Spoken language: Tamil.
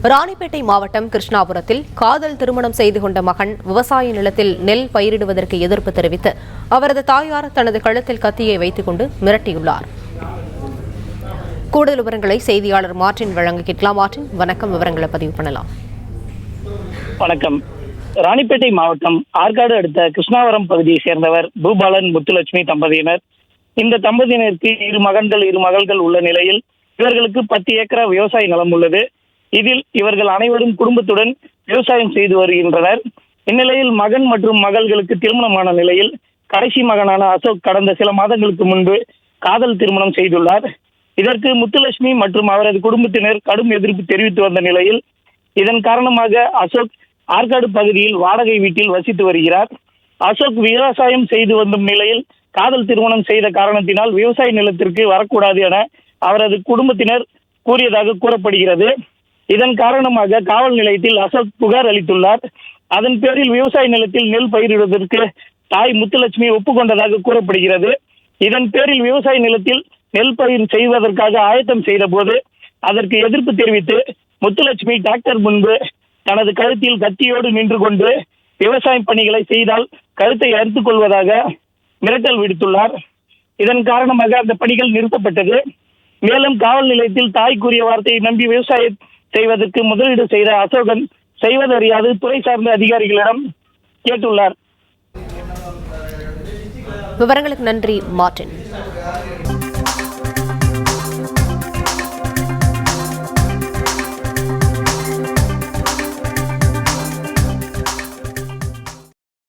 ராணிப்பேட்டை மாவட்டம் கிருஷ்ணாபுரத்தில் காதல் திருமணம் செய்து கொண்ட மகன் விவசாய நிலத்தில் நெல் பயிரிடுவதற்கு எதிர்ப்பு தெரிவித்து அவரது தாயார் தனது கழுத்தில் கத்தியை வைத்துக் கொண்டு மிரட்டியுள்ளார். கூடுதல் விவரங்களை செய்தியாளர் மார்டின் வழங்க கேட்கலாம். மார்டின், வணக்கம். விவரங்களை பதிவு பண்ணலாம். வணக்கம். ராணிப்பேட்டை மாவட்டம் ஆற்காடு அடுத்த கிருஷ்ணாவரம் பகுதியை சேர்ந்தவர் பூபாலன் முத்துலட்சுமி தம்பதியினர். இந்த தம்பதியினருக்கு இரு மகள்கள் உள்ள நிலையில் இவர்களுக்கு 10 ஏக்கரா விவசாய நிலம் உள்ளது. இதில் இவர்கள் அனைவரும் குடும்பத்துடன் விவசாயம் செய்து வருகின்றனர். இந்நிலையில் மகன் மற்றும் மகள்களுக்கு திருமணமான நிலையில் கடைசி மகனான அசோக் கடந்த சில மாதங்களுக்கு முன்பு காதல் திருமணம் செய்துள்ளார். இதற்கு முத்துலட்சுமி மற்றும் அவரது குடும்பத்தினர் கடும் எதிர்ப்பு தெரிவித்து வந்த நிலையில் இதன் காரணமாக அசோக் ஆற்காடு பகுதியில் வாடகை வீட்டில் வசித்து வருகிறார். அசோக் விவசாயம் செய்து வந்த நிலையில் காதல் திருமணம் செய்த காரணத்தினால் விவசாய நிலத்திற்கு வரக்கூடாது என அவரது குடும்பத்தினர் கூறியதாக கூறப்படுகிறது. இதன் காரணமாக காவல் நிலையத்தில் அசோக் புகார் அளித்துள்ளார். அதன் பேரில் விவசாய நிலத்தில் நெல் பயிரிடுவதற்கு தாய் முத்துலட்சுமி ஒப்புக்கொண்டதாக கூறப்படுகிறது. இதன் பேரில் விவசாய நிலத்தில் நெல் பயிர் செய்வதற்காக ஆயத்தம் செய்த போது அதற்கு எதிர்ப்பு தெரிவித்து முத்துலட்சுமி டாக்டர் முன்பு தனது கழுத்தில் கத்தியோடு நின்று கொண்டு விவசாய பணிகளை செய்தால் கழுத்தை அறுத்துக் கொள்வதாக மிரட்டல் விடுத்துள்ளார். இதன் காரணமாக அந்த பணிகள் நிறுத்தப்பட்டது. மேலும் காவல் நிலையத்தில் தாய் கூறிய வார்த்தையை நம்பி விவசாயம் செய்வதற்கு முதலீடு செய்த அசோகன் செய்வதறியாது துறை சார்ந்த அதிகாரிகளிடம் கேட்டுள்ளார். விவரங்களுக்கு நன்றி மார்டின்.